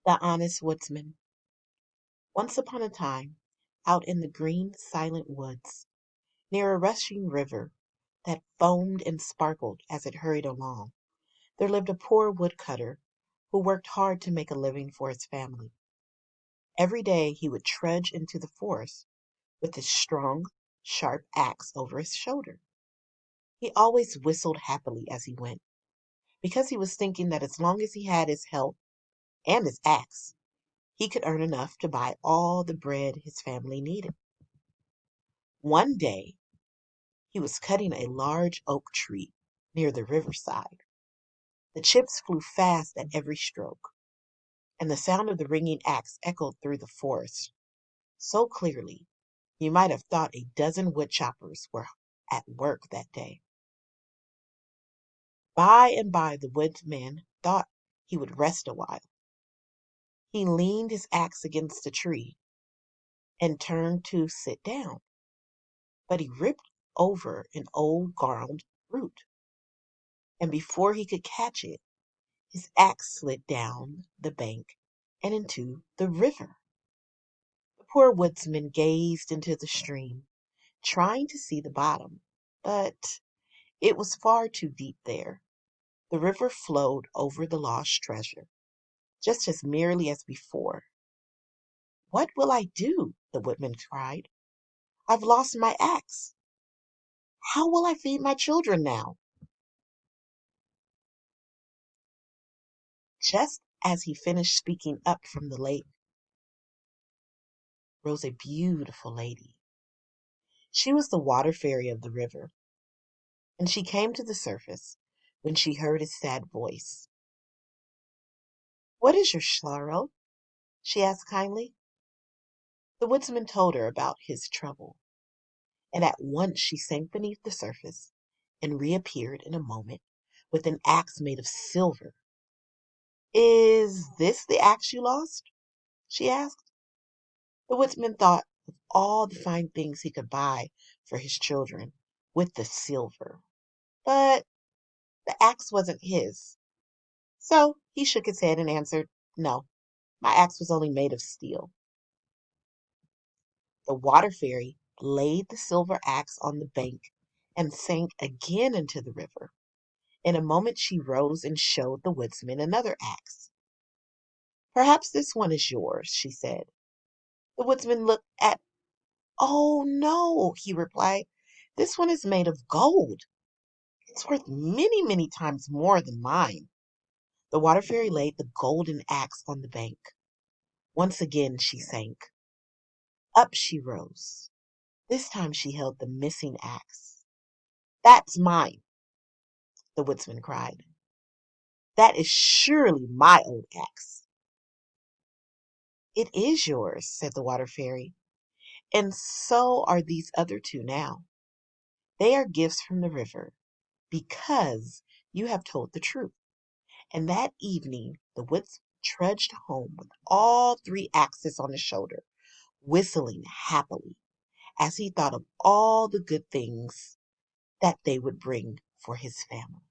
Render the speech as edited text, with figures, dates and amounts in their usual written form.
The Honest Woodsman. Once upon a time, out in the green, silent woods, near a rushing river that foamed and sparkled as it hurried along, there lived a poor woodcutter who worked hard to make a living for his family. Every day he would trudge into the forest with his strong, sharp axe over his shoulder. He always whistled happily as he went, because he was thinking that as long as he had his health and his axe, he could earn enough to buy all the bread his family needed. One day he was cutting a large oak tree near the riverside. The chips flew fast at every stroke, and the sound of the ringing axe echoed through the forest so clearly you might have thought a dozen wood choppers were at work that day. By and by the woodman thought he would rest a while. He leaned his axe against the tree and turned to sit down, but he ripped over an old gnarled root, and before he could catch it, his axe slid down the bank and into the river. The poor woodsman gazed into the stream, trying to see the bottom, but it was far too deep there. The river flowed over the lost treasure, just as merrily as before. "What will I do?" the woodman cried. "I've lost my axe. How will I feed my children now?" Just as he finished speaking, up from the lake rose a beautiful lady. She was the water fairy of the river, and she came to the surface when she heard his sad voice. "What is your sorrow?" she asked kindly. The woodsman told her about his trouble, and at once she sank beneath the surface and reappeared in a moment with an axe made of silver. "Is this the axe you lost?" she asked. The woodsman thought of all the fine things he could buy for his children with the silver, but the axe wasn't his. So he shook his head and answered, "No, my axe was only made of steel." The water fairy laid the silver axe on the bank and sank again into the river. In a moment she rose and showed the woodsman another axe. "Perhaps this one is yours," she said. The woodsman looked at. "Oh, no," he replied. "This one is made of gold. It's worth many, many times more than mine." The water fairy laid the golden axe on the bank. Once again she sank. Up she rose. This time she held the missing axe. "That's mine," the woodsman cried. "That is surely my old axe." "It is yours," said the water fairy, "and so are these other two now. They are gifts from the river, because you have told the truth." And that evening the woodsman trudged home with all three axes on his shoulder, whistling happily as he thought of all the good things that they would bring for his family.